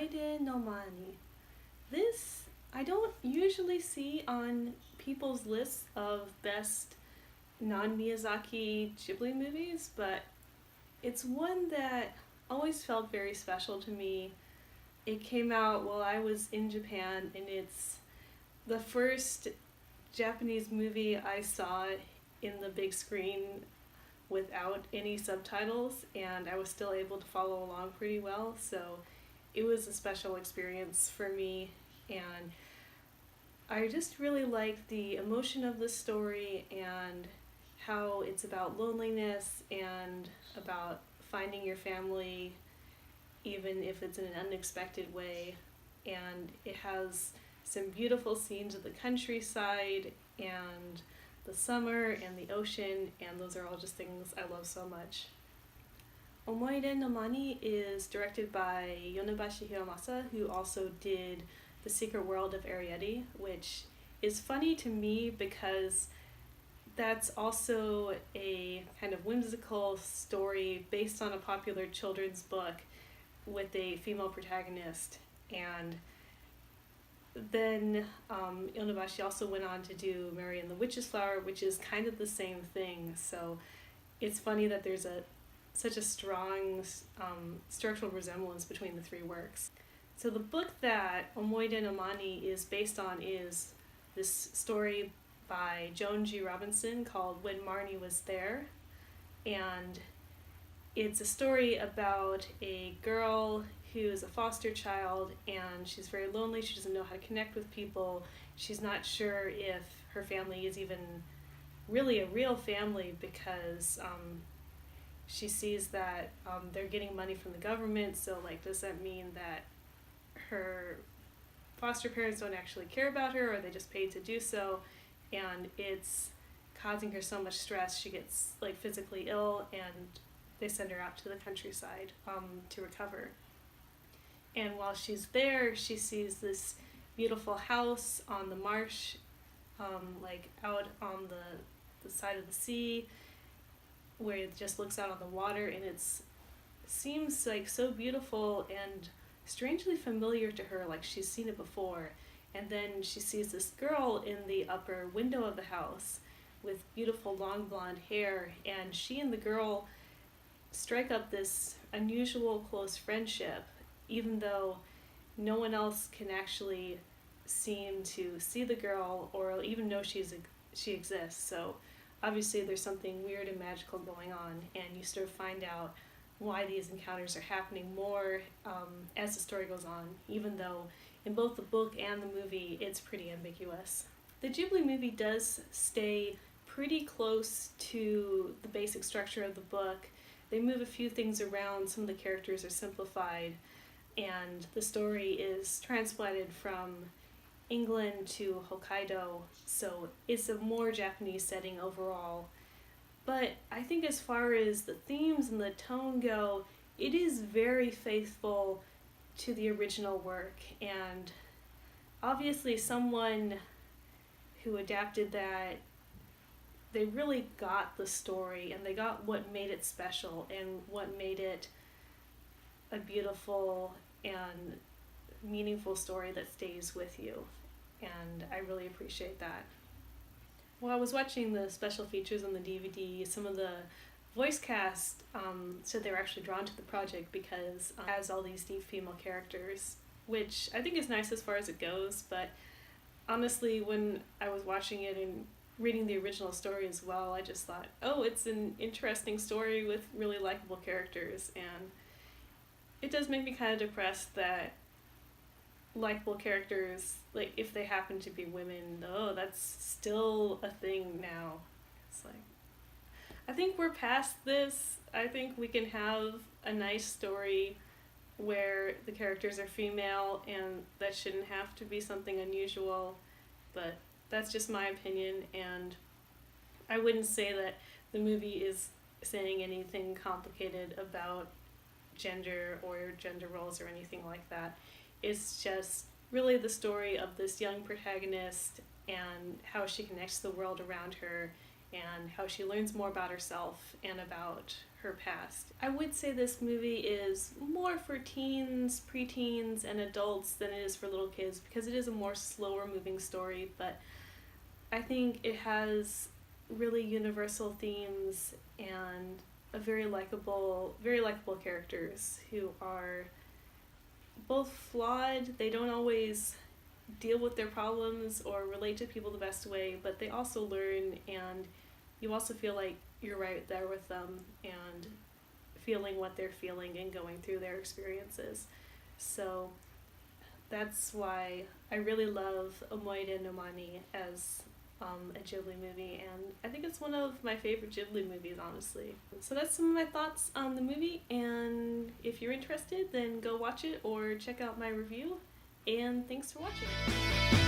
Omoide no Mani. This I don't usually see on people's lists of best non-Miyazaki Ghibli movies, but it's one that always felt very special to me. It came out while I was in Japan, and it's the first Japanese movie I saw in the big screen without any subtitles, and I was still able to follow along pretty well, so it was a special experience for me, and I just really liked the emotion of the story and how it's about loneliness and about finding your family even if it's in an unexpected way. And it has some beautiful scenes of the countryside and the summer and the ocean, and those are all just things I love so much. Omoide no Mani is directed by Yonebashi Hiromasa, who also did The Secret World of Arrietty, which is funny to me because that's also a kind of whimsical story based on a popular children's book with a female protagonist. And then Yonebashi also went on to do Mary and the Witch's Flower, which is kind of the same thing. So it's funny that there's such a strong structural resemblance between the three works. So the book that Omoide no Mani is based on is this story by Joan G. Robinson called When Marnie Was There. And it's a story about a girl who is a foster child, and she's very lonely. She doesn't know how to connect with people. She's not sure if her family is even really a real family because she sees that they're getting money from the government, so does that mean that her foster parents don't actually care about her, or are they just paid to do so? And it's causing her so much stress. She gets physically ill, and they send her out to the countryside to recover. And while she's there, she sees this beautiful house on the marsh, out on the side of the sea, where it just looks out on the water, and it seems so beautiful and strangely familiar to her, like she's seen it before. And then she sees this girl in the upper window of the house with beautiful long blonde hair, and she and the girl strike up this unusual close friendship, even though no one else can actually seem to see the girl or even know she exists. So obviously there's something weird and magical going on, and you sort of find out why these encounters are happening more as the story goes on, even though in both the book and the movie it's pretty ambiguous. The Ghibli movie does stay pretty close to the basic structure of the book. They move a few things around, some of the characters are simplified, and the story is transplanted from England to Hokkaido, so it's a more Japanese setting overall. But I think as far as the themes and the tone go, it is very faithful to the original work, and obviously someone who adapted that, they really got the story and they got what made it special and what made it a beautiful and meaningful story that stays with you, and I really appreciate that. While I was watching the special features on the DVD, some of the voice cast said they were actually drawn to the project because it has all these deep female characters, which I think is nice as far as it goes, but honestly when I was watching it and reading the original story as well, I just thought, oh, it's an interesting story with really likable characters, and it does make me kind of depressed that likable characters, if they happen to be women, that's still a thing now. It's I think we're past this. I think we can have a nice story where the characters are female, and that shouldn't have to be something unusual, but that's just my opinion, and I wouldn't say that the movie is saying anything complicated about gender or gender roles or anything like that. It's just really the story of this young protagonist and how she connects to the world around her and how she learns more about herself and about her past. I would say this movie is more for teens, preteens, and adults than it is for little kids because it is a more slower moving story, but I think it has really universal themes and a very likable characters who are both flawed. They don't always deal with their problems or relate to people the best way, but they also learn, and you also feel like you're right there with them and feeling what they're feeling and going through their experiences. So that's why I really love Omoide no Mani as a Ghibli movie, and I think it's one of my favorite Ghibli movies, honestly. So that's some of my thoughts on the movie, and if you're interested, then go watch it or check out my review, and thanks for watching.